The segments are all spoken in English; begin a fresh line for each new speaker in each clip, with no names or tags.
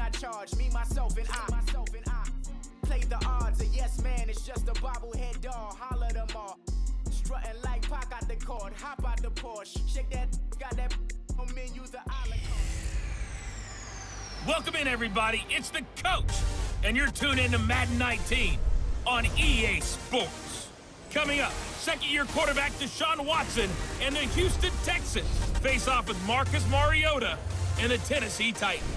I charge, me, myself, and I. Play the odds, a yes man, it's just a bobblehead doll. Holler them all. Strutting like Pac out the cord, hop out the Porsche. Shake that, got that on me, use the olive.
Welcome in, everybody. It's the coach, and you're tuned in to Madden 19 on EA Sports. Coming up, second-year quarterback Deshaun Watson and the Houston Texans face off with Marcus Mariota and the Tennessee Titans.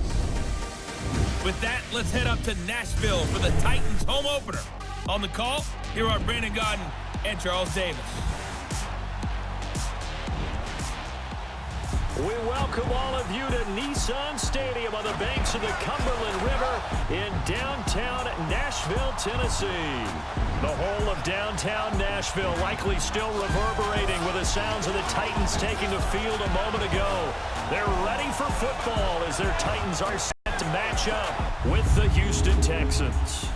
With that, let's head up to Nashville for the Titans home opener. On the call, here are Brandon Godden and Charles Davis.
We welcome all of you to Nissan Stadium on the banks of the Cumberland River in downtown Nashville, Tennessee. The whole of downtown Nashville likely still reverberating with the sounds of the Titans taking the field a moment ago. They're ready for football as their Titans are set to match up with the Houston Texans.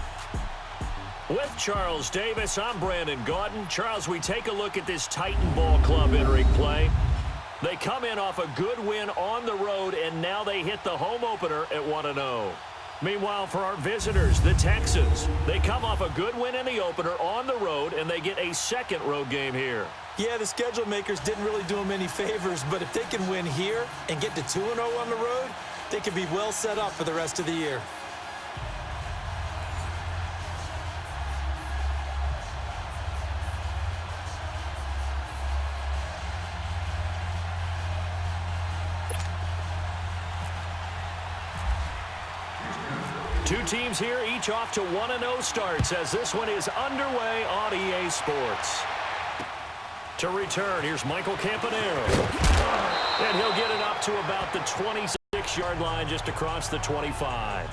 With Charles Davis, I'm Brandon Godden. Charles, we take a look at this Titan ball club entering play. They come in off a good win on the road, and now they hit the home opener at 1-0. Meanwhile, for our visitors, the Texans, they come off a good win in the opener on the road, and they get a second road game here.
Yeah, the schedule makers didn't really do them any favors, but if they can win here and get to 2-0 on the road, they can be well set up for the rest of the year.
Two teams here, each off to 1-0 starts as this one is underway on EA Sports. To return, here's Michael Campanero. And he'll get it up to about the 26-yard line just across the 25.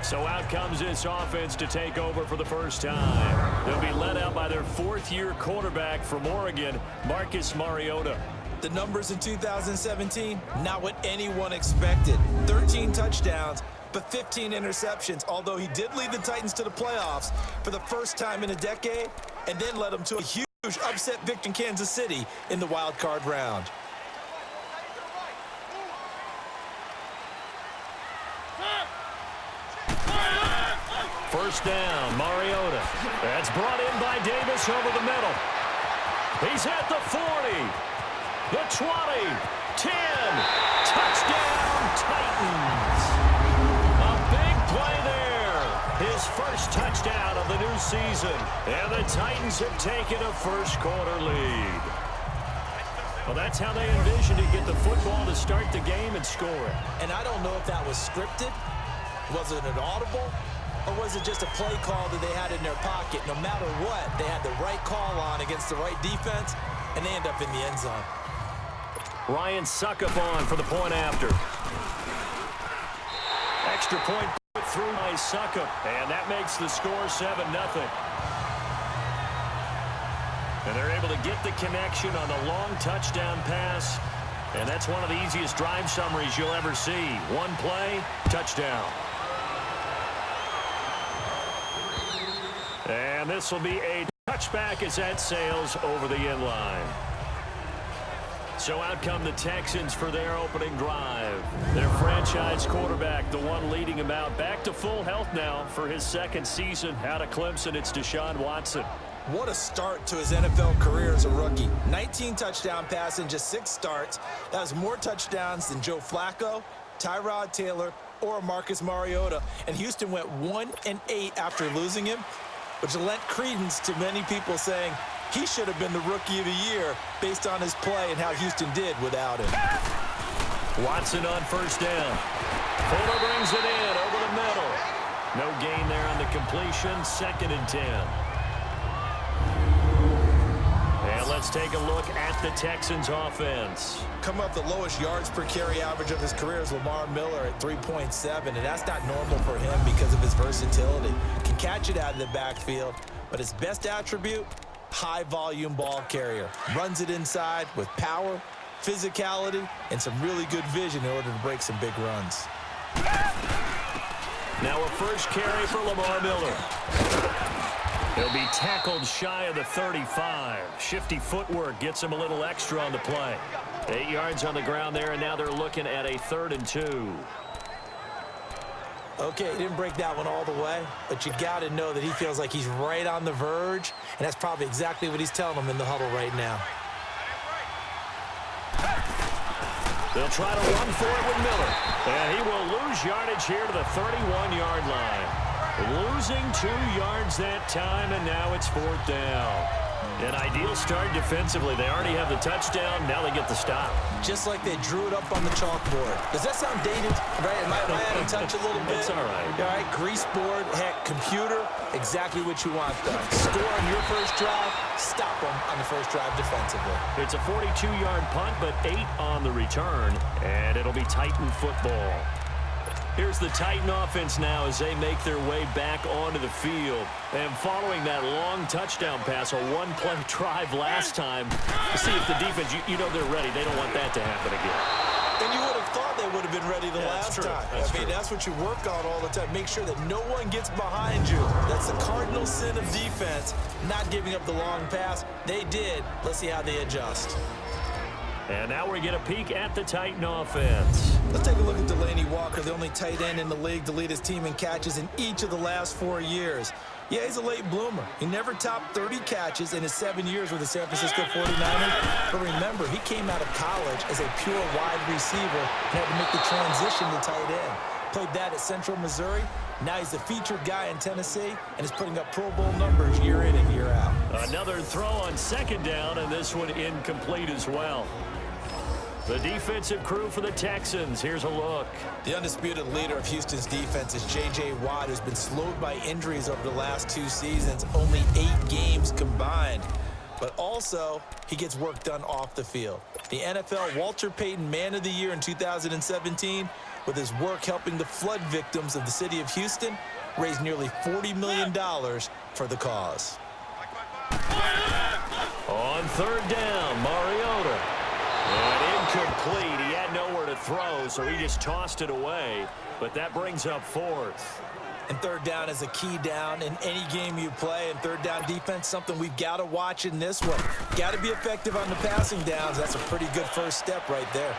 So out comes this offense to take over for the first time. They'll be led out by their fourth-year quarterback from Oregon, Marcus Mariota.
The numbers in 2017, not what anyone expected. 13 touchdowns, but 15 interceptions, although he did lead the Titans to the playoffs for the first time in a decade, and then led them to a huge upset victory in Kansas City in the wild card round.
First down, Mariota. That's brought in by Davis over the middle. He's at the 40, the 20, 10, touchdown Titans. Play there. His first touchdown of the new season. And the Titans have taken a first-quarter lead. Well, that's how they envisioned to get the football to start the game and score it.
And I don't know if that was scripted. Was it an audible? Or was it just a play call that they had in their pocket? No matter what, they had the right call on against the right defense, and they end up in the end zone.
Ryan Suckup on for the point after. Extra point through by Suckup, and that makes the score 7-0. And they're able to get the connection on the long touchdown pass, and that's one of the easiest drive summaries you'll ever see. One play, touchdown. And this will be a touchback as that sails over the end line. So out come the Texans for their opening drive. Their franchise quarterback, the one leading them out, back to full health now for his second season out of Clemson. It's Deshaun Watson.
What a start to his NFL career as a rookie. 19 touchdown passes in just 6 starts. That was more touchdowns than Joe Flacco, Tyrod Taylor, or Marcus Mariota. And Houston went 1-8 after losing him, which lent credence to many people saying he should have been the Rookie of the Year based on his play and how Houston did without him.
Watson on first down. Fuller brings it in over the middle. No gain there on the completion. 2nd and 10. And let's take a look at the Texans offense.
Coming up the lowest yards per carry average of his career is Lamar Miller at 3.7, and that's not normal for him because of his versatility. Can catch it out of the backfield, but his best attribute, high-volume ball carrier. Runs it inside with power, physicality, and some really good vision in order to break some big runs.
Now a first carry for Lamar Miller. He'll be tackled shy of the 35. Shifty footwork gets him a little extra on the play. 8 yards on the ground there, and now they're looking at a 3rd and 2.
Okay, he didn't break that one all the way, but you got to know that he feels like he's right on the verge, and that's probably exactly what he's telling them in the huddle right now.
They'll try to run for it with Miller, and he will lose yardage here to the 31-yard line. Losing 2 yards that time, and now it's 4th down. An ideal start defensively. They already have the touchdown. Now they get the stop.
Just like they drew it up on the chalkboard. Does that sound dated? Right? Am I out of touch a little bit?
It's all right.
All right, grease board, heck, computer, exactly what you want done. Score on your first drive, stop them on the first drive defensively.
It's a 42-yard punt, but 8 on the return, and it'll be Titan football. Here's the Titan offense now as they make their way back onto the field. And following that long touchdown pass, a one-play drive last time, to see if the defense, you know they're ready. They don't want that to happen again.
And you would have thought they would have been ready the last time. I mean, that's what you work on all the time. Make sure that no one gets behind you. That's the cardinal sin of defense, not giving up the long pass. They did. Let's see how they adjust.
And now we get a peek at the Titan offense.
Let's take a look at Delaney Walker, the only tight end in the league to lead his team in catches in each of the last 4 years. Yeah, he's a late bloomer. He never topped 30 catches in his 7 years with the San Francisco 49ers. But remember, he came out of college as a pure wide receiver and had to make the transition to tight end. Played that at Central Missouri. Now he's the featured guy in Tennessee and is putting up Pro Bowl numbers year in and year out.
Another throw on 2nd down, and this one incomplete as well. The defensive crew for the Texans. Here's a look.
The undisputed leader of Houston's defense is J.J. Watt, who's been slowed by injuries over the last 2 seasons, only 8 games combined. But also, he gets work done off the field. The NFL Walter Payton Man of the Year in 2017, with his work helping the flood victims of the city of Houston, raised nearly $40 million for the cause.
On 3rd down, Mariota. And incomplete. He had nowhere to throw, so he just tossed it away. But that brings up 4th.
And 3rd down is a key down in any game you play. And 3rd down defense, something we've got to watch in this one. Got to be effective on the passing downs. That's a pretty good first step right there.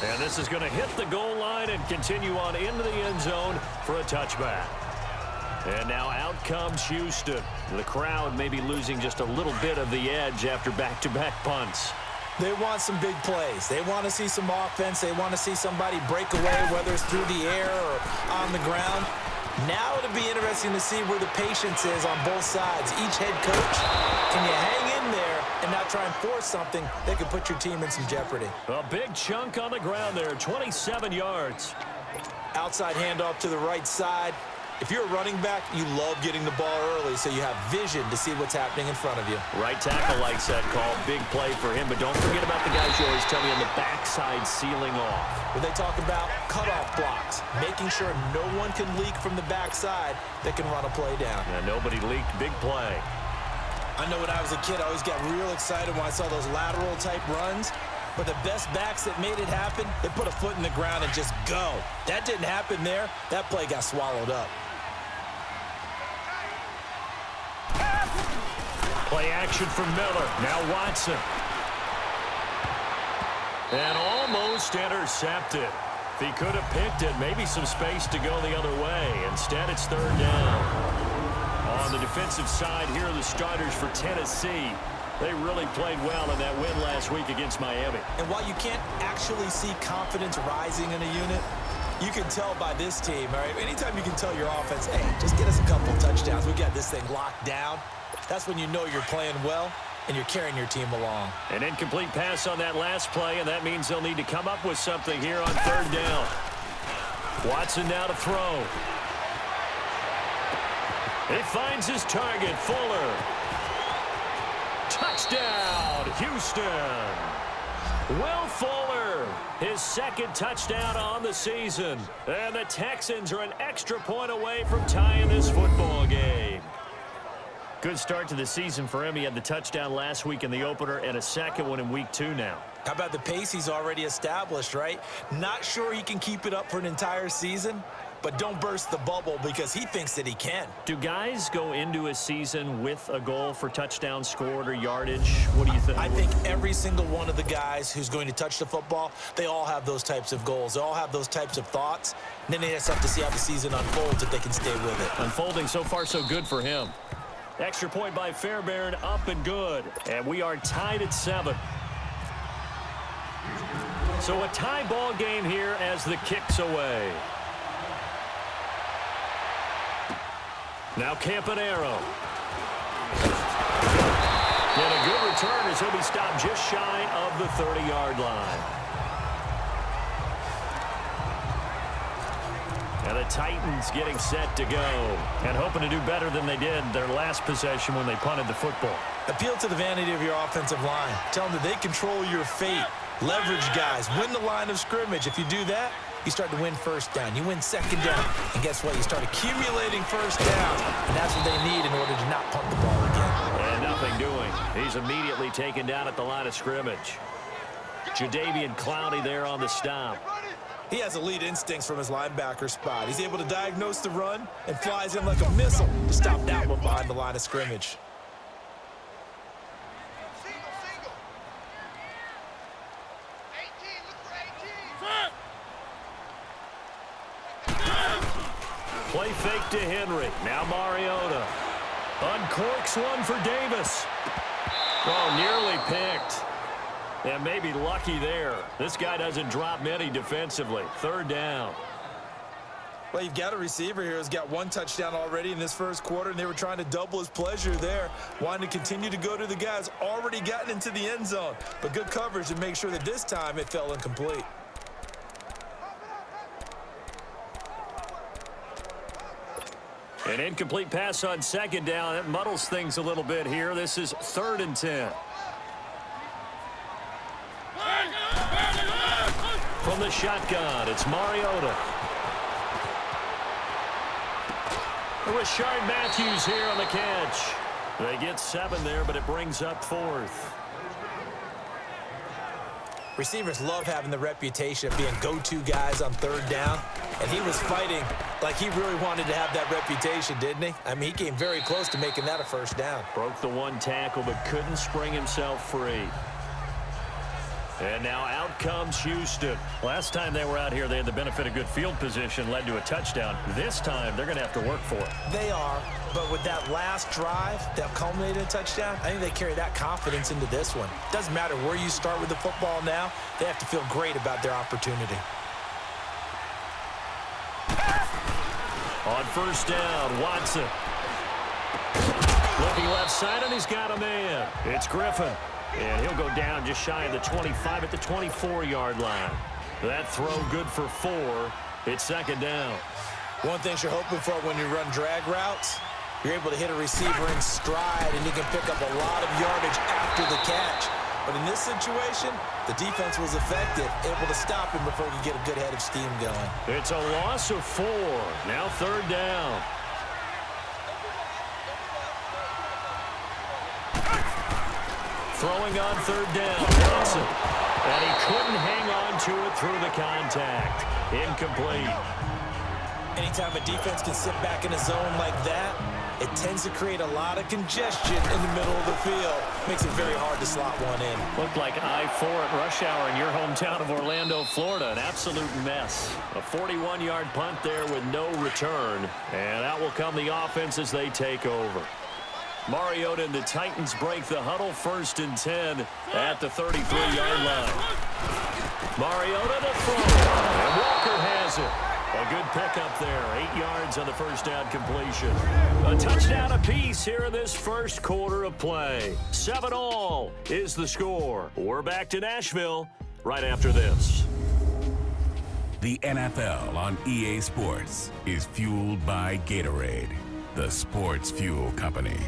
And this is going to hit the goal line and continue on into the end zone for a touchback. And now out comes Houston. The crowd may be losing just a little bit of the edge after back-to-back punts.
They want some big plays. They want to see some offense. They want to see somebody break away, whether it's through the air or on the ground. Now it'll be interesting to see where the patience is on both sides. Each head coach, can you hang in there and not try and force something that could put your team in some jeopardy?
A big chunk on the ground there, 27 yards.
Outside handoff to the right side. If you're a running back, you love getting the ball early so you have vision to see what's happening in front of you.
Right tackle likes that call. Big play for him, but don't forget about the guys you always tell me on the backside sealing off.
When they talk about cutoff blocks, making sure no one can leak from the backside that can run a play down.
And nobody leaked. Big play.
I know when I was a kid, I always got real excited when I saw those lateral type runs. But the best backs that made it happen, they put a foot in the ground and just go. That didn't happen there. That play got swallowed up.
Play action from Miller. Now Watson. And almost intercepted. If he could have picked it, maybe some space to go the other way. Instead, it's 3rd down. On the defensive side, here are the starters for Tennessee. They really played well in that win last week against Miami.
And while you can't actually see confidence rising in a unit, you can tell by this team, all right? Anytime you can tell your offense, hey, just get us a couple touchdowns. We got this thing locked down. That's when you know you're playing well and you're carrying your team along.
An incomplete pass on that last play, and that means they'll need to come up with something here on 3rd down. Watson now to throw. He finds his target, Fuller. Touchdown, Houston. Will Fuller, his 2nd touchdown on the season. And the Texans are an extra point away from tying this football game. Good start to the season for him. He had the touchdown last week in the opener and a 2nd one in week 2 now.
How about the pace he's already established, right? Not sure he can keep it up for an entire season, but don't burst the bubble because he thinks that he can.
Do guys go into a season with a goal for touchdown scored or yardage? What do you think?
I think every single one of the guys who's going to touch the football, they all have those types of goals. They all have those types of thoughts. And then they just have to see how the season unfolds if they can stay with it.
Unfolding so far so good for him. Extra point by Fairbairn, up and good. And we are tied at 7. So a tie ball game here as the kick's away. Now Campanero. And a good return as he'll be stopped just shy of the 30-yard line. And the Titans getting set to go and hoping to do better than they did their last possession when they punted the football.
Appeal to the vanity of your offensive line. Tell them that they control your fate. Leverage guys. Win the line of scrimmage. If you do that, you start to win first down. You win second down. And guess what? You start accumulating first downs. And that's what they need in order to not punt the ball again.
And nothing doing. He's immediately taken down at the line of scrimmage. Jadeveon Clowney there on the stop.
He has elite instincts from his linebacker spot. He's able to diagnose the run and flies in like a missile to stop that one behind the line of scrimmage.
Play fake to Henry. Now Mariota. Uncorks one for Davis. Oh, nearly picked. And maybe lucky there. This guy doesn't drop many defensively. Third down.
Well, you've got a receiver here who's got one touchdown already in this first quarter, and they were trying to double his pleasure there, wanting to continue to go to the guys already gotten into the end zone. But good coverage to make sure that this time it fell incomplete.
An incomplete pass on second down. That muddles things a little bit here. This is 3rd and 10. From the shotgun, it's Mariota. Rashard Matthews here on the catch. They get 7 there, but it brings up 4th.
Receivers love having the reputation of being go-to guys on 3rd down, and he was fighting like he really wanted to have that reputation, didn't he? I mean, he came very close to making that a first down.
Broke the one tackle, but couldn't spring himself free. And now out comes Houston. Last time they were out here, they had the benefit of good field position, led to a touchdown. This time, they're going to have to work for it.
They are, but with that last drive that culminated in a touchdown, I think they carry that confidence into this one. Doesn't matter where you start with the football now, they have to feel great about their opportunity.
On first down, Watson. Looking left side, and he's got a man. It's Griffin. And he'll go down just shy of the 25 at the 24-yard line. That throw good for 4. It's second down.
One thing you're hoping for when you run drag routes, you're able to hit a receiver in stride, and you can pick up a lot of yardage after the catch. But in this situation, the defense was effective, able to stop him before he could get a good head of steam going.
It's a loss of 4. Now 3rd down. Throwing on 3rd down, Watson. And he couldn't hang on to it through the contact. Incomplete.
Anytime a defense can sit back in a zone like that, it tends to create a lot of congestion in the middle of the field. Makes it very hard to slot one in.
Looked like I-4 at rush hour in your hometown of Orlando, Florida. An absolute mess. A 41-yard punt there with no return. And out will come the offense as they take over. Mariota and the Titans break the huddle. 1st and 10 at the 33-yard line. Mariota to throw. And Walker has it. A good pickup there. 8 yards on the first down completion. A touchdown apiece here in this first quarter of play. 7-all is the score. We're back to Nashville right after this.
The NFL on EA Sports is fueled by Gatorade, the sports fuel company.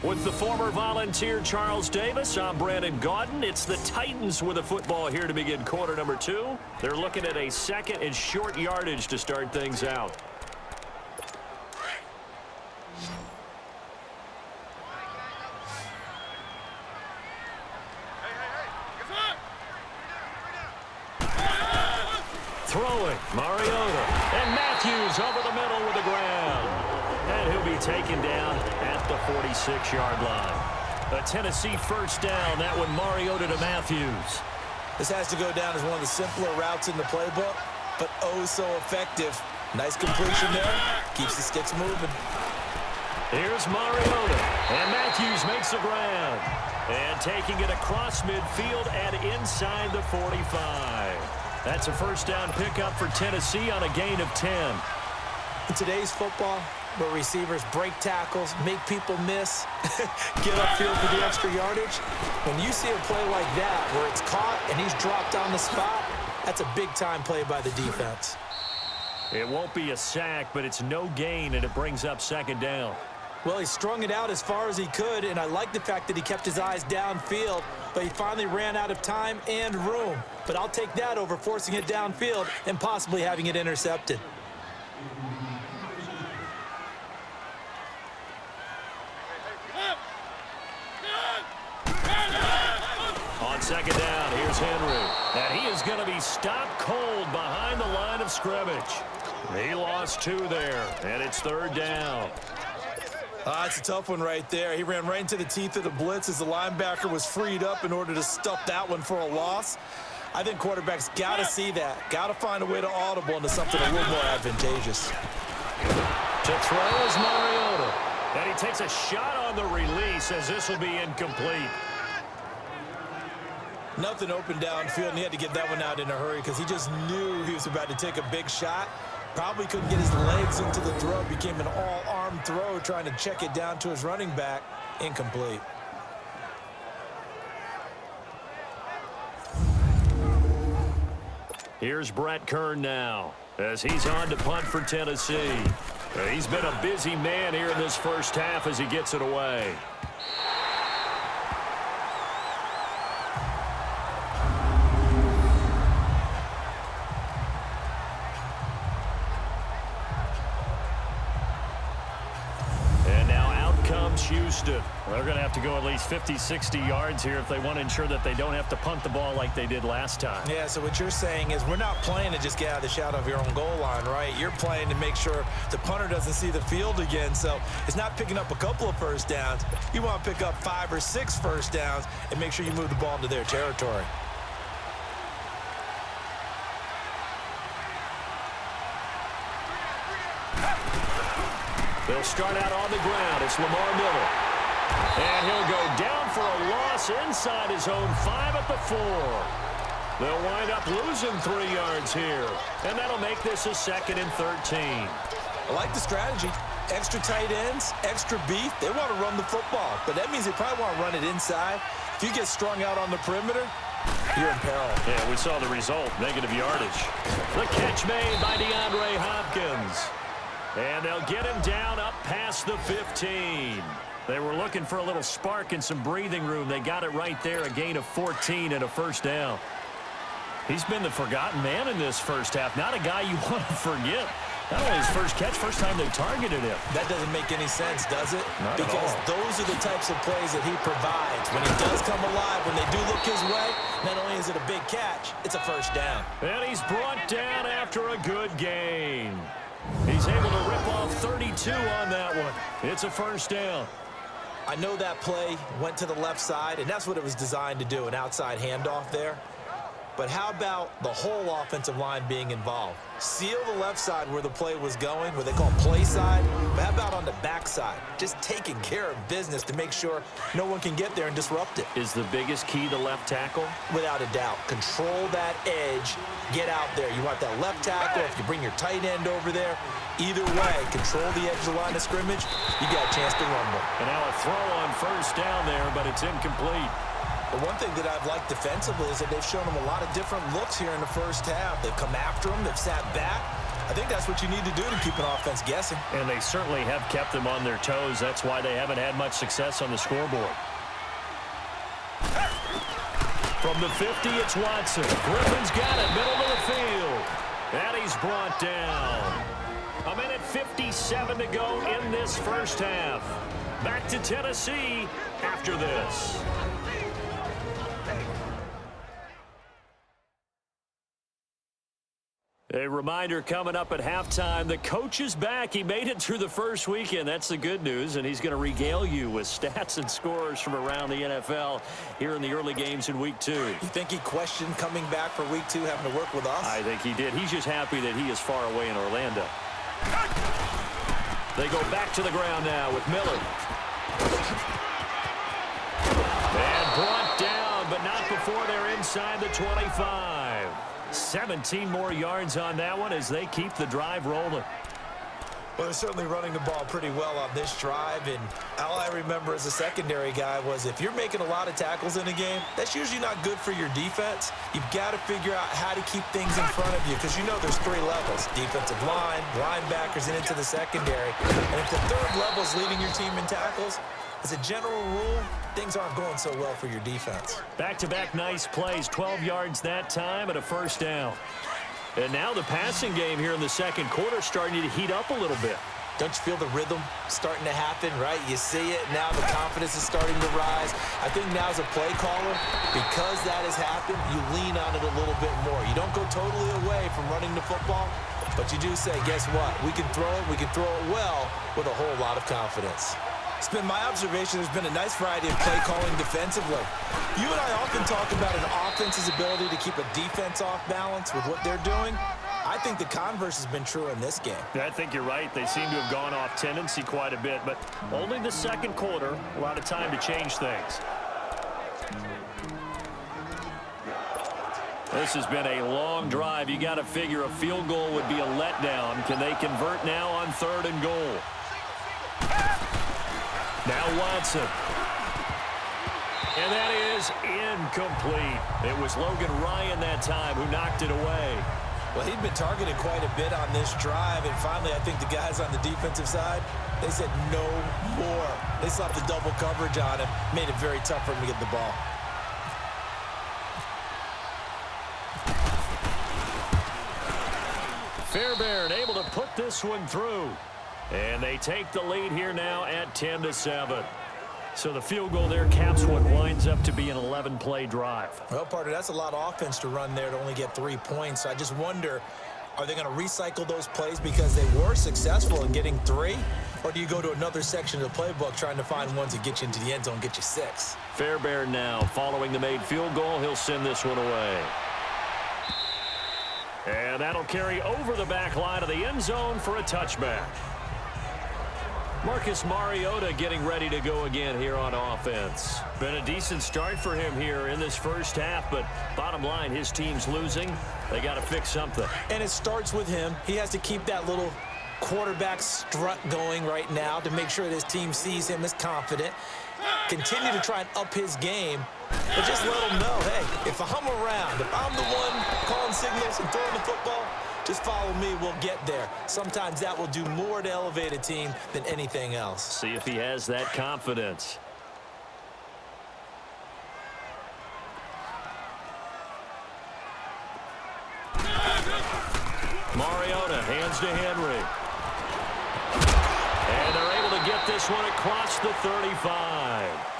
With the former Volunteer Charles Davis, I'm Brandon Gaudin. It's the Titans with a football here to begin quarter number 2. They're looking at a 2nd and short yardage to start things out. throwing. Mariota. And Matthews over the middle with the ground. And he'll be taken down at the 46-yard line. A Tennessee first down. That one Mariota to Matthews.
This has to go down as one of the simpler routes in the playbook, but oh so effective. Nice completion there. Keeps the sticks moving.
Here's Mariota. And Matthews makes the ground. And taking it across midfield and inside the 45. That's a first down pickup for Tennessee on a gain of 10.
In today's football, where receivers break tackles, make people miss, get upfield for the extra yardage, when you see a play like that where it's caught and he's dropped on the spot, that's a big-time play by the defense.
It won't be a sack, but it's no gain, and it brings up second down.
Well, he strung it out as far as he could, and I like the fact that he kept his eyes downfield, but he finally ran out of time and room. But I'll take that over forcing it downfield and possibly having it intercepted.
On second down, here's Henry. And he is going to be stopped cold behind the line of scrimmage. He lost 2 there, and it's third down.
It's a tough one right there. He ran right into the teeth of the blitz as the linebacker was freed up in order to stuff that one for a loss. I think quarterbacks got to see that. Got to find a way to audible into something a little more advantageous.
To throw is Mariota. And he takes a shot on the release as this will be incomplete.
Nothing open downfield, and he had to get that one out in a hurry because he just knew he was about to take a big shot. Probably couldn't get his legs into the throw. Became an all-arm throw trying to check it down to his running back. Incomplete.
Here's Brett Kern now as he's on to punt for Tennessee. He's been a busy man here in this first half as he gets it away. Houston. They're going to have to go at least 50, 60 yards here if they want to ensure that they don't have to punt the ball like they did last time.
Yeah, so what you're saying is we're not playing to just get out of the shadow of your own goal line, right? You're playing to make sure the punter doesn't see the field again. So it's not picking up a couple of first downs. You want to pick up 5 or 6 first downs and make sure you move the ball into their territory.
They'll start out on the ground. It's Lamar Miller. And he'll go down for a loss inside his own 5 at the 4. They'll wind up losing 3 yards here. And that'll make this a 2nd and 13.
I like the strategy. Extra tight ends, extra beef. They want to run the football, but that means they probably want to run it inside. If you get strung out on the perimeter, you're in peril.
Yeah, we saw the result, negative yardage. The catch made by DeAndre Hopkins. And they'll get him down up past the 15. They were looking for a little spark and some breathing room. They got it right there, a gain of 14 and a first down. He's been the forgotten man in this first half. Not a guy you want to forget. Not only his first catch, first time they targeted him.
That doesn't make any sense, does it?
Not
because
at all.
Those are the types of plays that he provides. When he does come alive, when they do look his way, not only is it a big catch, it's a first down.
And he's brought down after a good gain. He's able to rip off 32 on that one. It's a first down.
I know that play went to the left side, and that's what it was designed to do, an outside handoff there. But how about the whole offensive line being involved? Seal the left side where the play was going, where they call play side. But how about on the back side? Just taking care of business to make sure no one can get there and disrupt it.
Is the biggest key to left tackle?
Without a doubt. Control that edge. Get out there. You want that left tackle. If you bring your tight end over there, either way, control the edge of the line of scrimmage, you got a chance to rumble.
And now a throw on first down there, but it's incomplete.
The one thing that I've liked defensively is that they've shown them a lot of different looks here in the first half. They've come after them. They've sat back. I think that's what you need to do to keep an offense guessing.
And they certainly have kept them on their toes. That's why they haven't had much success on the scoreboard. From the 50, it's Watson. Griffin's got it, middle of the field. And he's brought down. 1:57 to go in this first half. Back to Tennessee after this. A reminder coming up at halftime, the coach is back. He made it through the first weekend. That's the good news, and he's going to regale you with stats and scores from around the NFL here in the early games in Week 2.
You think he questioned coming back for Week 2, having to work with us?
I think he did. He's just happy that he is far away in Orlando. They go back to the ground now with Miller. And brought down, but not before they're inside the 25. 17 more yards on that one as they keep the drive rolling.
Well, they're certainly running the ball pretty well on this drive, and all I remember as a secondary guy was if you're making a lot of tackles in a game, that's usually not good for your defense. You've got to figure out how to keep things in front of you because you know there's 3 levels: defensive line, linebackers, and into the secondary. And if the 3rd level is leading your team in tackles, as a general rule, things aren't going so well for your defense.
Back-to-back nice plays, 12 yards that time and a first down. And now the passing game here in the second quarter starting to heat up a little bit.
Don't you feel the rhythm starting to happen, right? You see it. Now the confidence is starting to rise. I think now as a play caller, because that has happened, you lean on it a little bit more. You don't go totally away from running the football, but you do say, guess what? We can throw it well with a whole lot of confidence. It's been my observation there's been a nice variety of play calling defensively. You and I often talk about an offense's ability to keep a defense off balance with what they're doing. I think the converse has been true in this game.
I think you're right. They seem to have gone off tendency quite a bit, but only the second quarter, a lot of time to change things. This has been a long drive. You got to figure a field goal would be a letdown. Can they convert now on 3rd and goal? Now Watson. And that is incomplete. It was Logan Ryan that time who knocked it away.
Well, he'd been targeted quite a bit on this drive, and finally I think the guys on the defensive side, they said no more. They slapped the double coverage on him, made it very tough for him to get the ball.
Fairbairn able to put this one through. And they take the lead here now at 10-7. So the field goal there caps what winds up to be an 11-play drive.
Well, partner, that's a lot of offense to run there to only get 3 points. So I just wonder, are they going to recycle those plays because they were successful in getting 3? Or do you go to another section of the playbook trying to find ones that get you into the end zone, get you 6?
Fairbairn now following the made field goal. He'll send this one away. And that'll carry over the back line of the end zone for a touchback. Marcus Mariota getting ready to go again here on offense. Been a decent start for him here in this first half, but bottom line, his team's losing. They got to fix something.
And it starts with him. He has to keep that little quarterback strut going right now to make sure that his team sees him as confident. Continue to try and up his game, but just let him know, hey, if I'm around, if I'm the one calling signals and throwing the football, just follow me, we'll get there. Sometimes that will do more to elevate a team than anything else.
See if he has that confidence. Mariota hands to Henry. And they're able to get this one across the 35.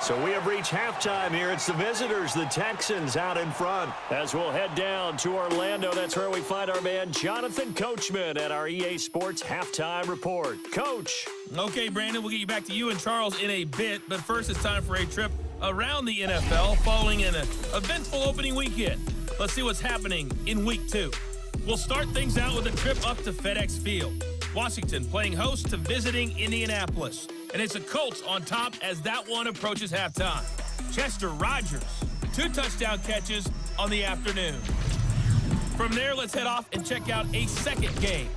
So we have reached halftime here. It's the visitors, the Texans, out in front. As we'll head down to Orlando, that's where we find our man Jonathan Coachman at our EA Sports Halftime Report. Coach.
Okay, Brandon, we'll get you back to you and Charles in a bit. But first, it's time for a trip around the NFL following an eventful opening weekend. Let's see what's happening in Week 2. We'll start things out with a trip up to FedEx Field. Washington playing host to visiting Indianapolis. And it's the Colts on top as that one approaches halftime. Chester Rogers, 2 touchdown catches on the afternoon. From there, let's head off and check out a second game.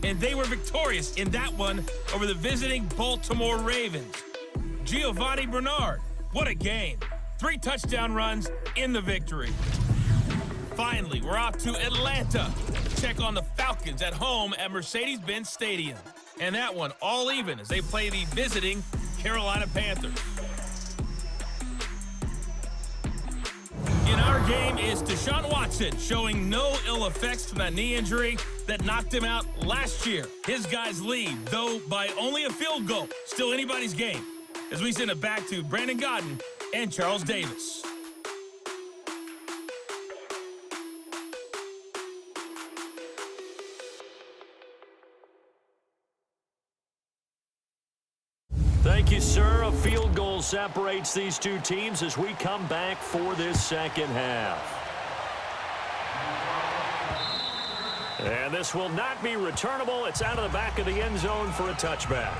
And they were victorious in that one over the visiting Baltimore Ravens. Giovanni Bernard, what a game. 3 touchdown runs in the victory. Finally, we're off to Atlanta. Check on the Falcons at home at Mercedes-Benz Stadium. And that one all even as they play the visiting Carolina Panthers. In our game is Deshaun Watson showing no ill effects from that knee injury that knocked him out last year. His guys lead, though by only a field goal. Still anybody's game. As we send it back to Brandon Godden and Charles Davis.
Thank you, sir. A field goal separates these two teams as we come back for this second half. And this will not be returnable. It's out of the back of the end zone for a touchback.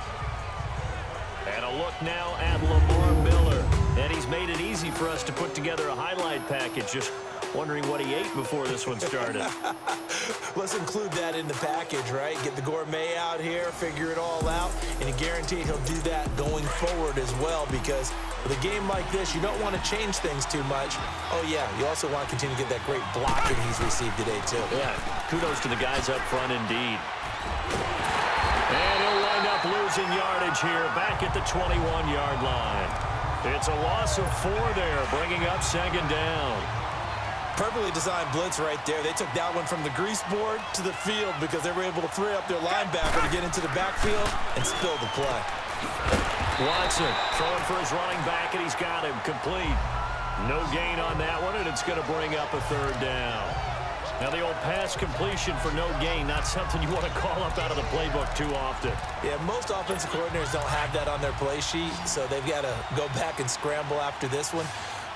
And a look now at Lamar Miller. And he's made it easy for us to put together a highlight package. Just wondering what he ate before this one started.
Let's include that in the package, right? Get the gourmet out here, figure it all out, and guaranteed he'll do that going forward as well, because with a game like this, you don't want to change things too much. Oh, yeah, you also want to continue to get that great blocking he's received today, too.
Yeah, kudos to the guys up front indeed. And he'll wind up losing yardage here back at the 21-yard line. It's a loss of 4 there, bringing up second down.
Perfectly designed blitz right there. They took that one from the grease board to the field because they were able to free up their linebacker to get into the backfield and spill the play.
Watson throwing for his running back, and he's got him complete. No gain on that one, and it's going to bring up a third down. Now, the old pass completion for no gain, not something you want to call up out of the playbook too often.
Yeah, most offensive coordinators don't have that on their play sheet, so they've got to go back and scramble after this one.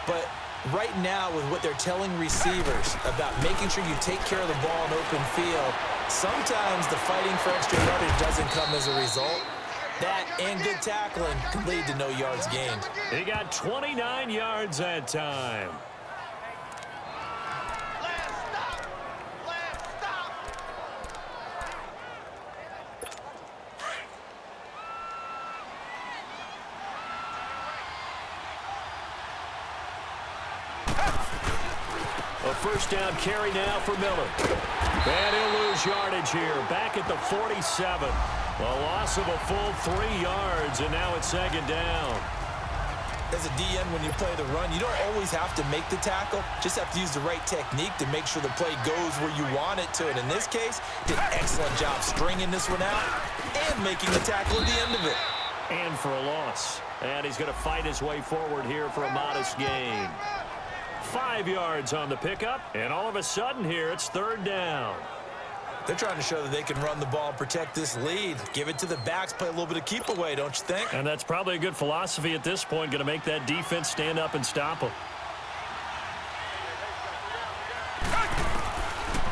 But right now, with what they're telling receivers about making sure you take care of the ball in open field, sometimes the fighting for extra yardage doesn't come as a result. That and good tackling can lead to no yards gained.
He got 29 yards that time. A first down carry now for Miller. And he'll lose yardage here, back at the 47. A loss of a full 3 yards, and now it's second down.
As a DN, when you play the run, you don't always have to make the tackle. Just have to use the right technique to make sure the play goes where you want it to. And in this case, did an excellent job stringing this one out and making the tackle at the end of it.
And for a loss. And he's going to fight his way forward here for a modest gain. 5 yards on the pickup, and all of a sudden here, it's third down.
They're trying to show that they can run the ball and protect this lead. Give it to the backs, play a little bit of keep away, don't you think?
And that's probably a good philosophy at this point, going to make that defense stand up and stop them.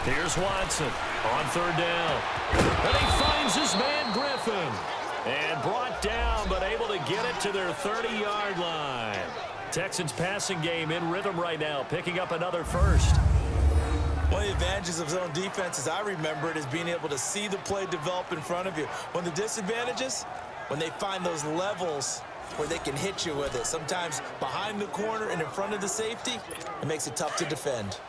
Here's Watson on third down. And he finds his man Griffin. And brought down, but able to get it to their 30-yard line. Texans passing game in rhythm right now, picking up another first.
One of the advantages of zone defense, as I remember it, is being able to see the play develop in front of you. One of the disadvantages, when they find those levels where they can hit you with it, sometimes behind the corner and in front of the safety, it makes it tough to defend.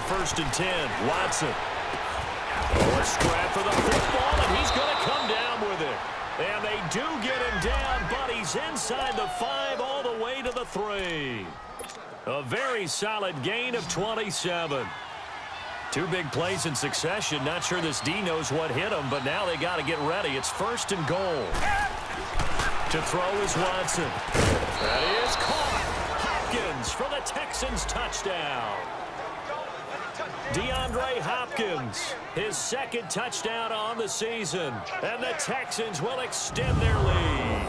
First and 10, Watson. A scrap for the football, and he's going to come down with it. And they do get him down, but he's inside the 5 all the way to the 3. A very solid gain of 27. 2 big plays in succession. Not sure this D knows what hit him, but now they got to get ready. It's first and goal. To throw is Watson. That is caught. Hopkins for the Texans touchdown. DeAndre Hopkins, his second touchdown on the season, and the Texans will extend their lead.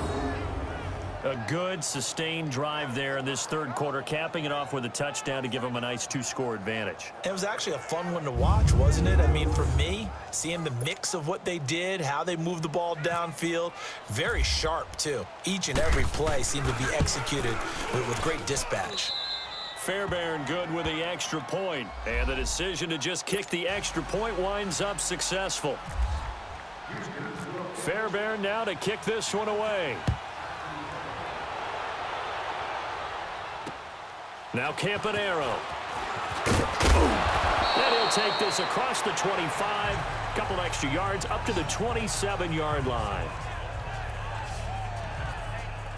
A good, sustained drive there in this third quarter, capping it off with a touchdown to give them a nice 2-score advantage.
It was actually a fun one to watch, wasn't it? I mean, for me, seeing the mix of what they did, how they moved the ball downfield, very sharp, too. Each and every play seemed to be executed with great dispatch.
Fairbairn good with the extra point, and the decision to just kick the extra point winds up successful. Fairbairn now to kick this one away. Now Campanaro. And he'll take this across the 25, couple extra yards up to the 27-yard line.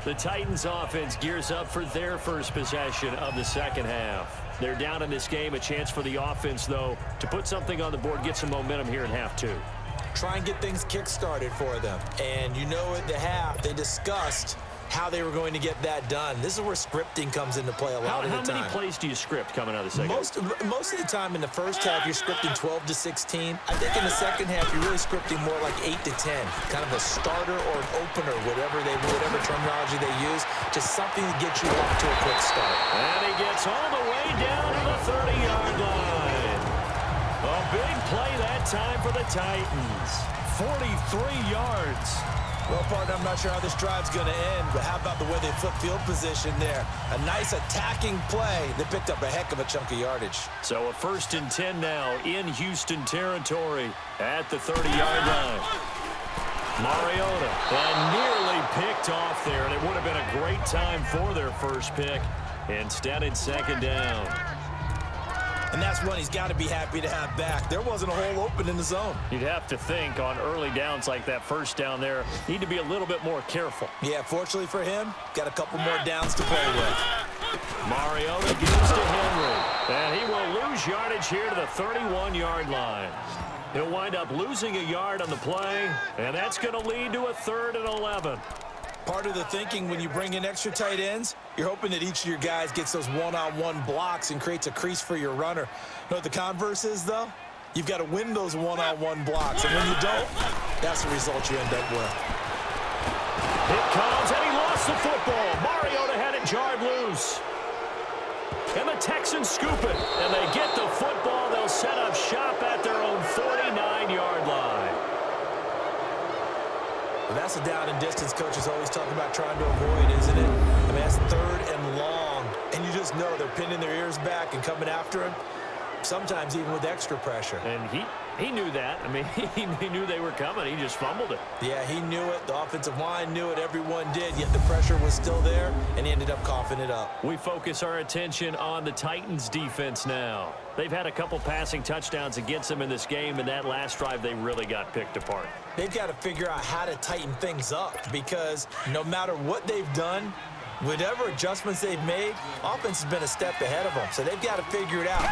The Titans offense gears up for their first possession of the second half. They're down in this game. A chance for the offense, though, to put something on the board, get some momentum here in half 2.
Try and get things kick-started for them. And you know at the half, they discussed how they were going to get that done. This is where scripting comes into play a lot of the time.
How many plays do you script coming out of the second?
Most of the time in the first half, you're scripting 12 to 16. I think in the second half, you're really scripting more like 8 to 10, kind of a starter or an opener, whatever terminology they use, just something to get you off to a quick start.
And he gets all the way down to the 30-yard line. A big play that time for the Titans. 43 yards.
Well, partner, I'm not sure how this drive's going to end, but how about the way they flip field position there? A nice attacking play that picked up a heck of a chunk of yardage.
So a 1st and 10 now in Houston territory at the 30-yard line. Mariota, and nearly picked off there, and it would have been a great time for their first pick. Instead, it's 2nd down.
And that's one he's got to be happy to have back. There wasn't a hole open in the zone.
You'd have to think on early downs like that first down there, need to be a little bit more careful.
Yeah, fortunately for him, got a couple more downs to play with.
Mariota gives to Henry, and he will lose yardage here to the 31-yard line. He'll wind up losing a yard on the play, and that's going to lead to a 3rd and 11.
Part of the thinking when you bring in extra tight ends, you're hoping that each of your guys gets those one-on-one blocks and creates a crease for your runner. You know what the converse is, though? You've got to win those one-on-one blocks, and when you don't, that's the result you end up with.
It comes, and he lost the football. Mariota had it jarred loose. And the Texans scoop it, and they get the football. They'll set up shop at their own 49-yard line.
Well, that's a down and distance coaches always talk about trying to avoid, isn't it? I mean, that's 3rd and long, and you just know they're pinning their ears back and coming after him, sometimes even with extra pressure.
And he knew that. I mean, he knew they were coming. He just fumbled it.
Yeah, he knew it. The offensive line knew it. Everyone did, yet the pressure was still there, and he ended up coughing it up.
We focus our attention on the Titans defense now. They've had a couple passing touchdowns against them in this game, and that last drive they really got picked apart.
They've got to figure out how to tighten things up because no matter what they've done, whatever adjustments they've made, offense has been a step ahead of them, so they've got to figure it out.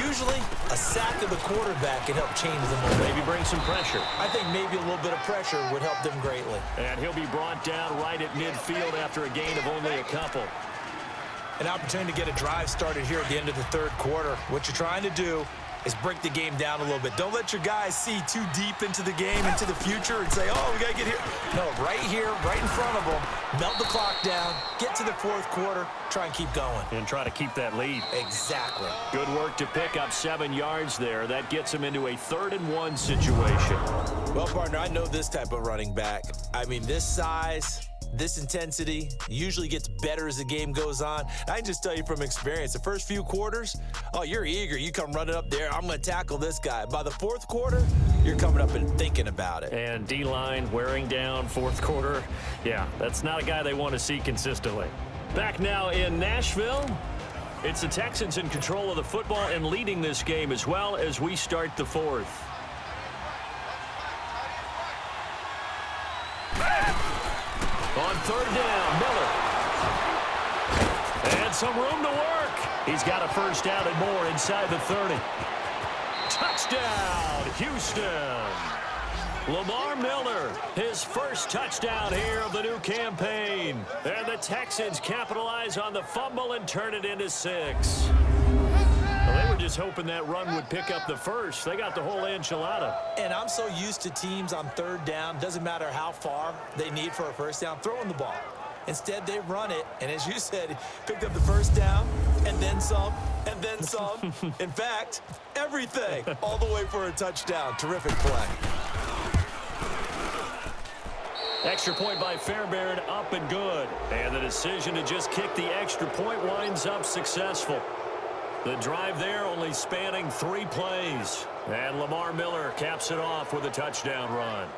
Usually, a sack of the quarterback can help change the momentum.
Maybe bring some pressure.
I think maybe a little bit of pressure would help them greatly.
And he'll be brought down right at midfield after a gain of only a couple.
An opportunity to get a drive started here at the end of the 3rd quarter. What you're trying to do is break the game down a little bit. Don't let your guys see too deep into the game, into the future, and say, oh, we got to get here. No, right here, right in front of them, melt the clock down, get to the 4th quarter, try and keep going.
And try to keep that lead.
Exactly.
Good work to pick up 7 yards there. That gets him into a 3rd and 1 situation.
Well, partner, I know this type of running back. I mean, this size, this intensity usually gets better as the game goes on. I can just tell you from experience, the first few quarters, oh, you're eager. You come running up there. I'm going to tackle this guy. By the 4th quarter, you're coming up and thinking about it.
And D-line wearing down 4th quarter. Yeah, that's not a guy they want to see consistently. Back now in Nashville. It's the Texans in control of the football and leading this game as well as we start the 4th. On 3rd down, Miller. And some room to work. He's got a 1st down and more inside the 30. Touchdown, Houston. Lamar Miller, his 1st touchdown here of the new campaign. And the Texans capitalize on the fumble and turn it into 6. Well, they were just hoping that run would pick up the 1st. They got the whole enchilada.
And I'm so used to teams on 3rd down, doesn't matter how far they need for a 1st down, throwing the ball. Instead, they run it, and as you said, picked up the 1st down, and then some, and then some. In fact, everything, all the way for a touchdown. Terrific play.
Extra point by Fairbairn, up and good. And the decision to just kick the extra point winds up successful. The drive there only spanning 3 plays. And Lamar Miller caps it off with a touchdown run.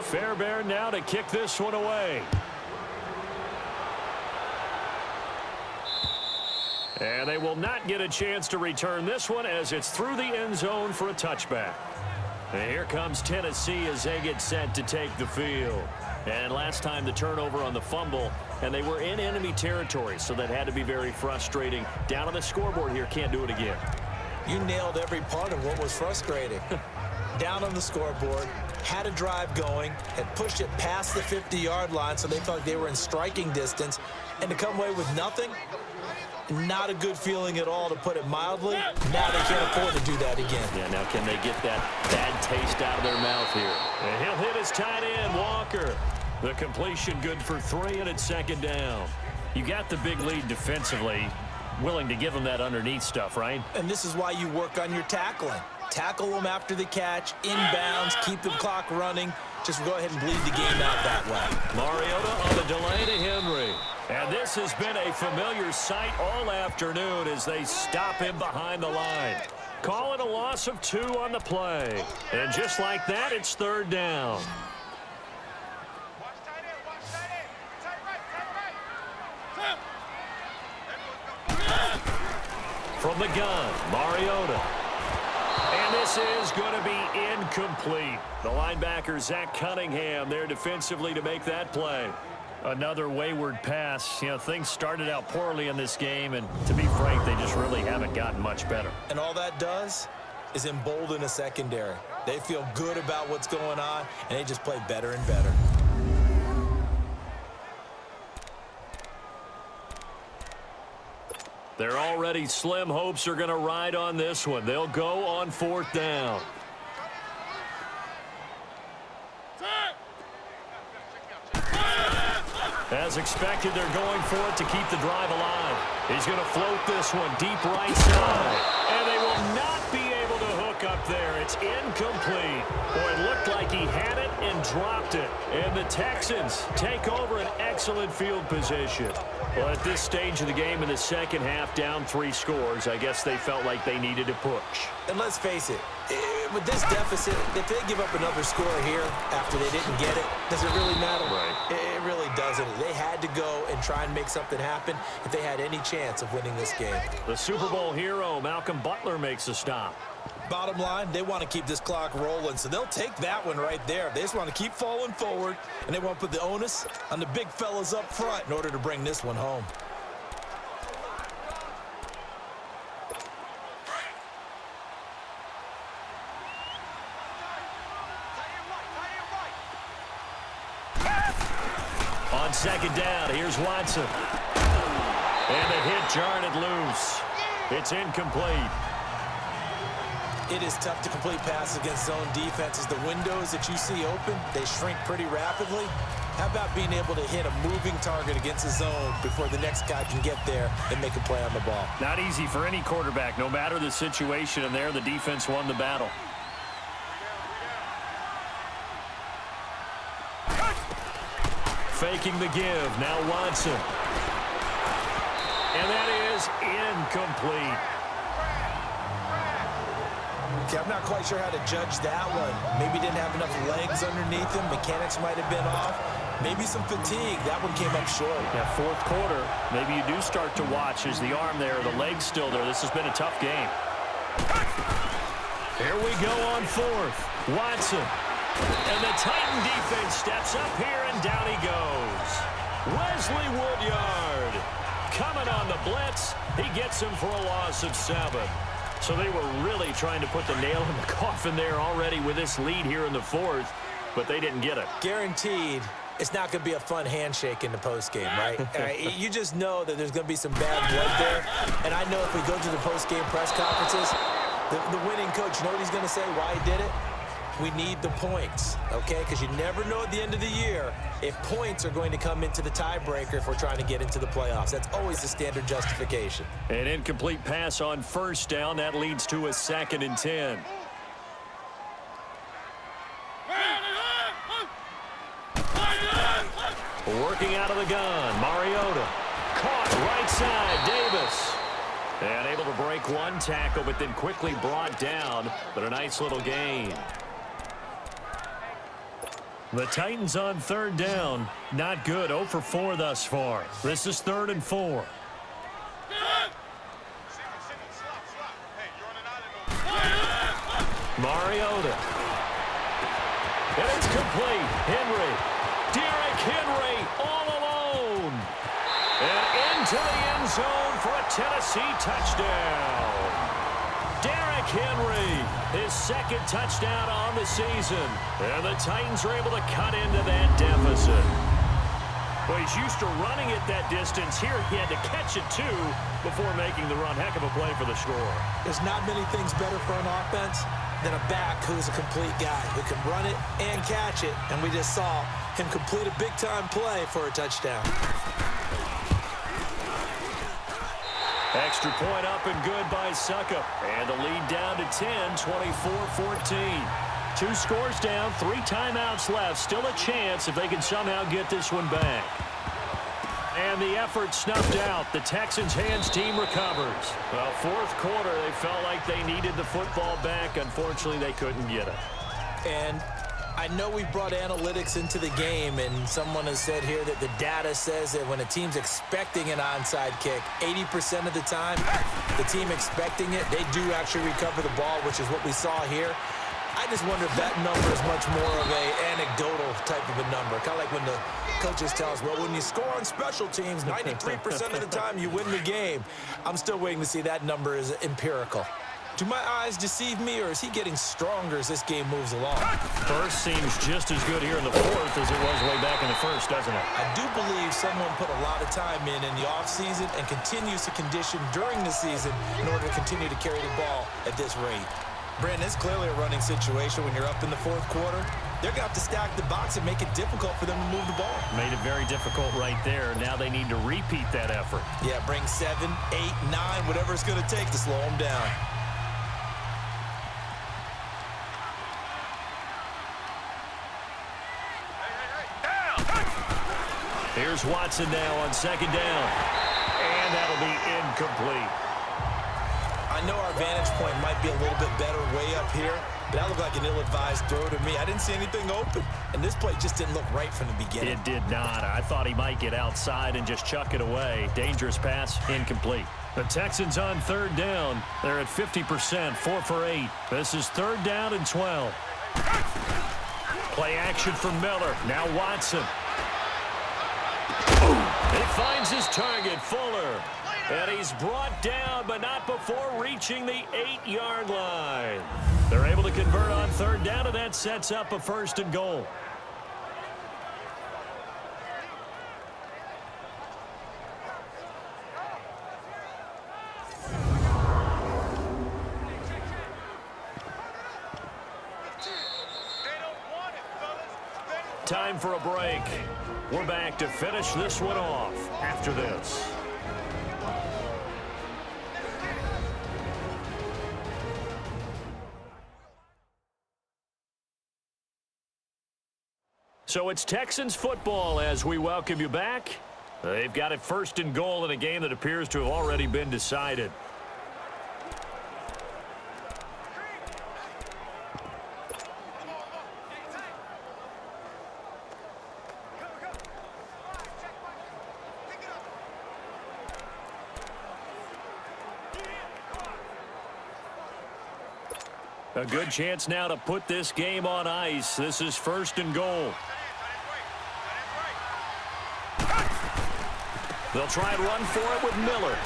Fairbairn now to kick this one away. And they will not get a chance to return this one as it's through the end zone for a touchback. And here comes Tennessee as they get set to take the field. And last time the turnover on the fumble, and they were in enemy territory, so that had to be very frustrating. Down on the scoreboard here, can't do it again.
You nailed every part of what was frustrating. Down on the scoreboard, had a drive going, had pushed it past the 50-yard line so they thought they were in striking distance, and to come away with nothing, not a good feeling at all, to put it mildly. Now they can't afford to do that again.
Yeah, now can they get that bad taste out of their mouth here? And he'll hit his tight end, Walker. The completion good for 3, and it's second down. You got the big lead defensively, willing to give them that underneath stuff, right?
And this is why you work on your tackling. Tackle them after the catch, inbounds, keep the clock running. Just go ahead and bleed the game out that way.
Mariota on the delay to Henry. And this has been a familiar sight all afternoon as they stop him behind the line. Call it a loss of 2 on the play. And just like that, it's third down. From the gun, Mariota. And this is going to be incomplete. The linebacker, Zach Cunningham, there defensively to make that play. Another wayward pass. You know, things started out poorly in this game, and to be frank, they just really haven't gotten much better.
And all that does is embolden a secondary. They feel good about what's going on, and they just play better and better.
Their already slim hopes are going to ride on this one. They'll go on fourth down. As expected, they're going for it to keep the drive alive. He's going to float this one deep right side. And they will not be able to hook up there. It's incomplete. Boy, it looked like he had it and dropped it. And the Texans take over an excellent field position. Well, at this stage of the game in the second half, down 3 scores, I guess they felt like they needed to push.
And let's face it, with this deficit, if they give up another score here after they didn't get it, does it really matter?
Right.
It really doesn't. They had to go and try and make something happen if they had any chance of winning this game.
The Super Bowl hero, Malcolm Butler, makes a stop.
Bottom line, they want to keep this clock rolling, so they'll take that one right there. They just want to keep falling forward, and they want to put the onus on the big fellas up front in order to bring this one home.
On second down, here's Watson. And the hit jarred it loose. It's incomplete.
It is tough to complete passes against zone defenses. The windows that you see open, they shrink pretty rapidly. How about being able to hit a moving target against a zone before the next guy can get there and make a play on the ball?
Not easy for any quarterback, no matter the situation, and there the defense won the battle. Faking the give, now Watson. And that is incomplete.
Okay, I'm not quite sure how to judge that one. Maybe didn't have enough legs underneath him. Mechanics might have been off. Maybe some fatigue. That one came up short.
Yeah, fourth quarter, maybe you do start to watch as the arm there, the leg's still there. This has been a tough game. Here we go on fourth. Watson. And the Titan defense steps up here, and down he goes. Wesley Woodyard coming on the blitz. He gets him for a loss of 7. So they were really trying to put the nail in the coffin there already with this lead here in the fourth, but they didn't get it.
Guaranteed it's not going to be a fun handshake in the postgame, right? You just know that there's going to be some bad blood there. And I know if we go to the postgame press conferences, the winning coach, you know what he's going to say, why he did it? We need the points, okay? Because you never know at the end of the year if points are going to come into the tiebreaker if we're trying to get into the playoffs. That's always the standard justification.
An incomplete pass on first down. That leads to a 2nd and 10. Working out of the gun, Mariota. Caught right side, Davis. And able to break one tackle, but then quickly brought down. But a nice little gain. The Titans on third down. Not good. 0 for 4 thus far. This is 3rd and 4. Mariota. And it's complete. Henry. Derrick Henry all alone. And into the end zone for a Tennessee touchdown. Derrick Henry, his second touchdown on the season. And the Titans are able to cut into that deficit. Well, he's used to running it that distance. Here, he had to catch it, too, before making the run. Heck of a play for the score.
There's not many things better for an offense than a back who's a complete guy who can run it and catch it. And we just saw him complete a big-time play for a touchdown.
Extra point up and good by Suckup. And the lead down to 10, 24-14. 2 scores down, 3 timeouts left. Still a chance if they can somehow get this one back. And the effort snuffed out. The Texans' hands team recovers. Well, fourth quarter, they felt like they needed the football back. Unfortunately, they couldn't get it.
And I know we brought analytics into the game, and someone has said here that the data says that when a team's expecting an onside kick, 80% of the time, the team expecting it, they do actually recover the ball, which is what we saw here. I just wonder if that number is much more of a anecdotal type of a number. Kind of like when the coaches tell us, well, when you score on special teams, 93% of the time you win the game. I'm still waiting to see that number is empirical. Do my eyes deceive me, or is he getting stronger as this game moves along?
First seems just as good here in the fourth as it was way back in the first, doesn't it?
I do believe someone put a lot of time in the offseason and continues to condition during the season in order to continue to carry the ball at this rate. Brandon, it's clearly a running situation when you're up in the fourth quarter. They're going to have to stack the box and make it difficult for them to move the ball.
Made it very difficult right there. Now they need to repeat that effort.
Yeah, bring 7, 8, 9, whatever it's going to take to slow them down.
Here's Watson now on second down. And that'll be incomplete.
I know our vantage point might be a little bit better way up here, but that looked like an ill-advised throw to me. I didn't see anything open, and this play just didn't look right from the beginning.
It did not. I thought he might get outside and just chuck it away. Dangerous pass, incomplete. The Texans on third down. They're at 50%, 4 for 8. This is third down and 12. Play action for Miller. Now Watson. He finds his target, Fuller. And he's brought down, but not before reaching the 8-yard line. They're able to convert on third down, and that sets up a first and goal. Time for a break. We're back to finish this one off after this. So it's Texans football as we welcome you back. They've got it first and goal in a game that appears to have already been decided. A good chance now to put this game on ice. This is first and goal. They'll try and run for it with Miller.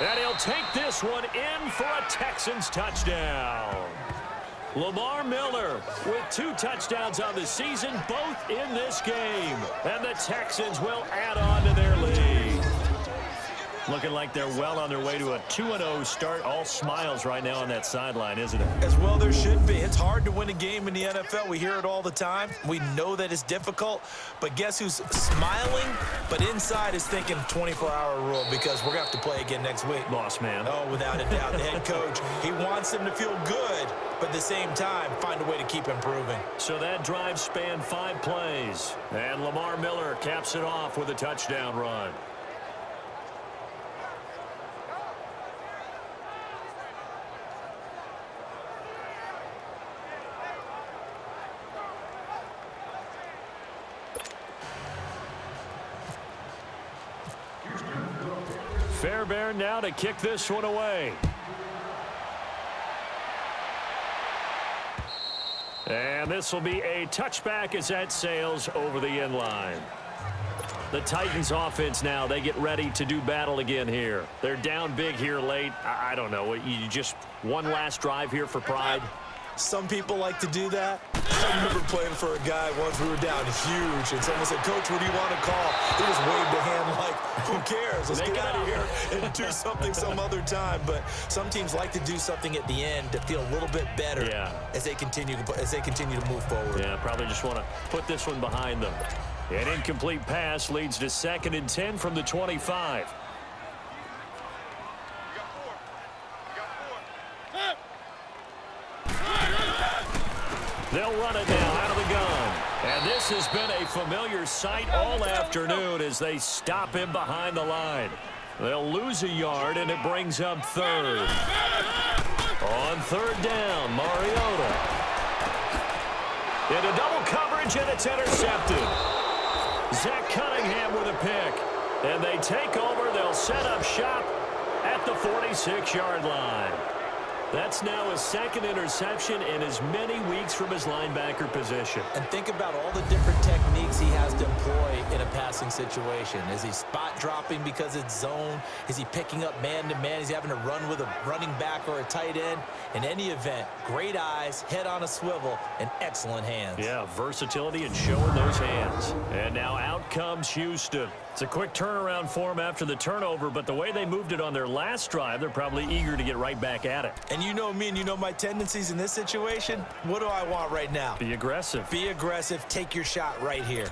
And he'll take this one in for a Texans touchdown. Lamar Miller with 2 touchdowns on the season, both in this game. And the Texans will add on to their lead. Looking like they're well on their way to a 2-0 start. All smiles right now on that sideline, isn't it?
As well there should be. It's hard to win a game in the NFL. We hear it all the time. We know that it's difficult. But guess who's smiling, but inside is thinking 24-hour rule because we're going to have to play again next week.
Lost man.
Oh, without a doubt. The head coach, he wants them to feel good, but at the same time, find a way to keep improving.
So that drive spanned 5 plays. And Lamar Miller caps it off with a touchdown run. Fairbairn now to kick this one away. And this will be a touchback as that sails over the end line. The Titans offense now, they get ready to do battle again here. They're down big here late. I don't know. You just one last drive here for pride?
Some people like to do that. I remember playing for a guy once. We were down huge, and someone said, "Coach, what do you want to call?" He just waved a hand like, "Who cares? Let's get out of here and do something some other time." But some teams like to do something at the end to feel a little bit better as they continue to move forward.
Yeah, probably just want to put this one behind them. An incomplete pass leads to 2nd and 10 from the 25. They'll run it now out of the gun. And this has been a familiar sight all afternoon as they stop him behind the line. They'll lose a yard, and it brings up 3rd. On 3rd down, Mariota. Into double coverage, and it's intercepted. Zach Cunningham with a pick. And they take over. They'll set up shop at the 46-yard line. That's now his 2nd interception in as many weeks from his linebacker position.
And think about all the different techniques he has to employ in a passing situation. Is he spot dropping because it's zone? Is he picking up man-to-man? Is he having to run with a running back or a tight end? In any event, great eyes, head on a swivel, and excellent hands.
Yeah, versatility and showing those hands. And now out comes Houston. It's a quick turnaround for him after the turnover, but the way they moved it on their last drive, they're probably eager to get right back at it.
And you know me and you know my tendencies in this situation. What do I want right now?
Be aggressive.
Be aggressive. Take your shot right here.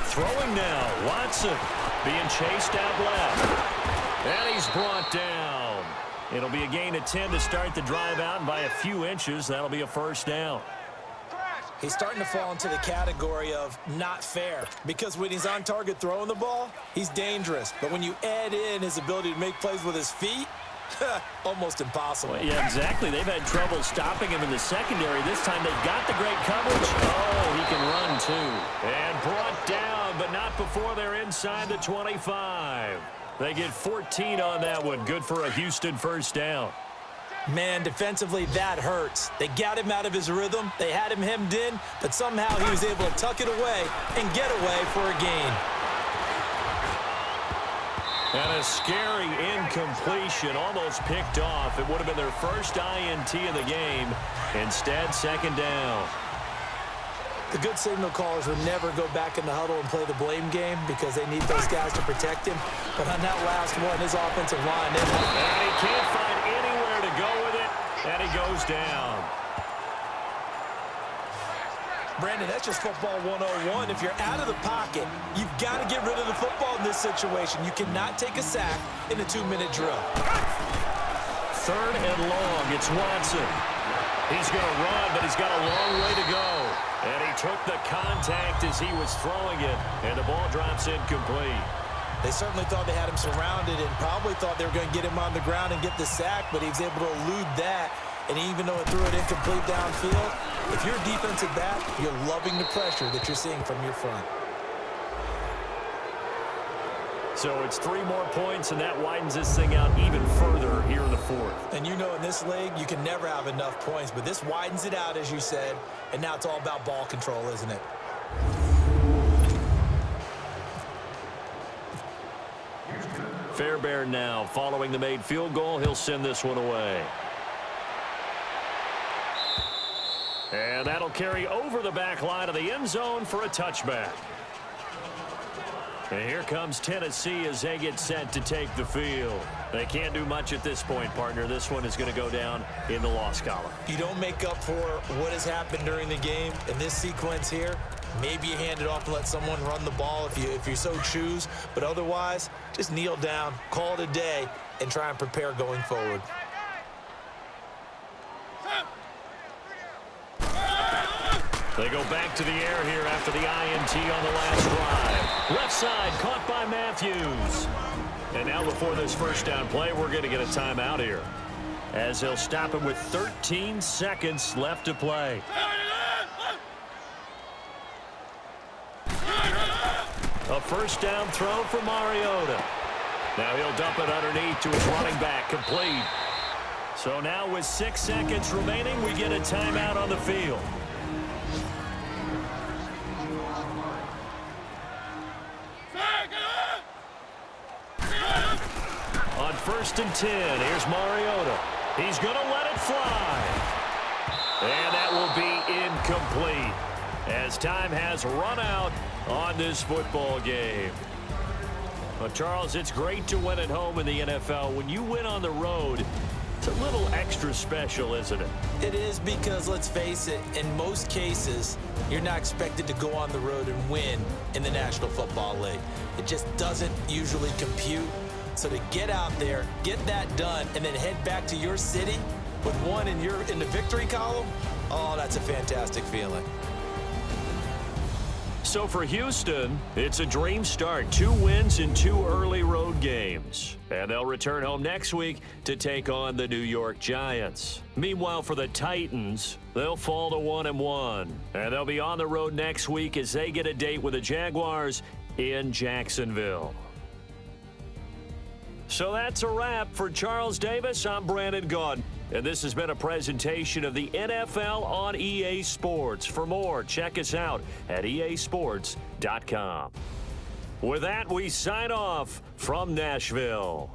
Throwing now, Watson being chased out left. And he's brought down. It'll be a gain of 10 to start the drive out, and by a few inches, that'll be a 1st down.
He's starting to fall into the category of not fair, because when he's on target throwing the ball, he's dangerous. But when you add in his ability to make plays with his feet, almost impossible.
Well, yeah, exactly. They've had trouble stopping him in the secondary. This time they've got the great coverage. Oh, he can run too. And brought down, but not before they're inside the 25. They get 14 on that one. Good for a Houston 1st down.
Man, defensively, that hurts. They got him out of his rhythm. They had him hemmed in, but somehow he was able to tuck it away and get away for a gain.
And a scary incompletion, almost picked off. It would have been their first INT of the game. Instead, 2nd down.
The good signal callers would never go back in the huddle and play the blame game because they need those guys to protect him. But on that last one, his offensive line didn't.
And he can't find anywhere to go with it, and he goes down.
Brandon, that's just football 101. If you're out of the pocket, you've got to get rid of the football in this situation. You cannot take a sack in a 2-minute drill.
3rd and long. It's Watson. He's going to run, but he's got a long way to go. And he took the contact as he was throwing it, and the ball drops incomplete.
They certainly thought they had him surrounded and probably thought they were going to get him on the ground and get the sack, but he was able to elude that. And even though it threw it incomplete downfield, if you're a defensive back, you're loving the pressure that you're seeing from your front.
So it's 3 more points, and that widens this thing out even further here in the 4th.
And you know in this league, you can never have enough points, but this widens it out, as you said, and now it's all about ball control, isn't it?
Fairbairn now following the made field goal. He'll send this one away. And that'll carry over the back line of the end zone for a touchback. And here comes Tennessee as they get set to take the field. They can't do much at this point, partner. This one is going to go down in the loss column.
You don't make up for what has happened during the game in this sequence here. Maybe you hand it off and let someone run the ball if you so choose. But otherwise, just kneel down, call it a day, and try and prepare going forward.
They go back to the air here after the INT on the last drive. Left side caught by Matthews. And now before this 1st down play, we're going to get a timeout here, as they'll stop him with 13 seconds left to play. A first down throw for Mariota. Now he'll dump it underneath to his running back, complete. So now with 6 seconds remaining, we get a timeout on the field. On 1st and 10, here's Mariota. He's going to let it fly. And that will be incomplete as time has run out on this football game. Well, Charles, it's great to win at home in the NFL. When you win on the road, it's a little extra special, isn't it?
It is because, let's face it, in most cases, you're not expected to go on the road and win in the National Football League. It just doesn't usually compute. So to get out there, get that done, and then head back to your city with one in the victory column, oh, that's a fantastic feeling.
So for Houston, it's a dream start. 2 wins in 2 early road games. And they'll return home next week to take on the New York Giants. Meanwhile, for the Titans, they'll fall to 1-1. And they'll be on the road next week as they get a date with the Jaguars in Jacksonville. So that's a wrap. For Charles Davis, I'm Brandon Gaudin. And this has been a presentation of the NFL on EA Sports. For more, check us out at easports.com. With that, we sign off from Nashville.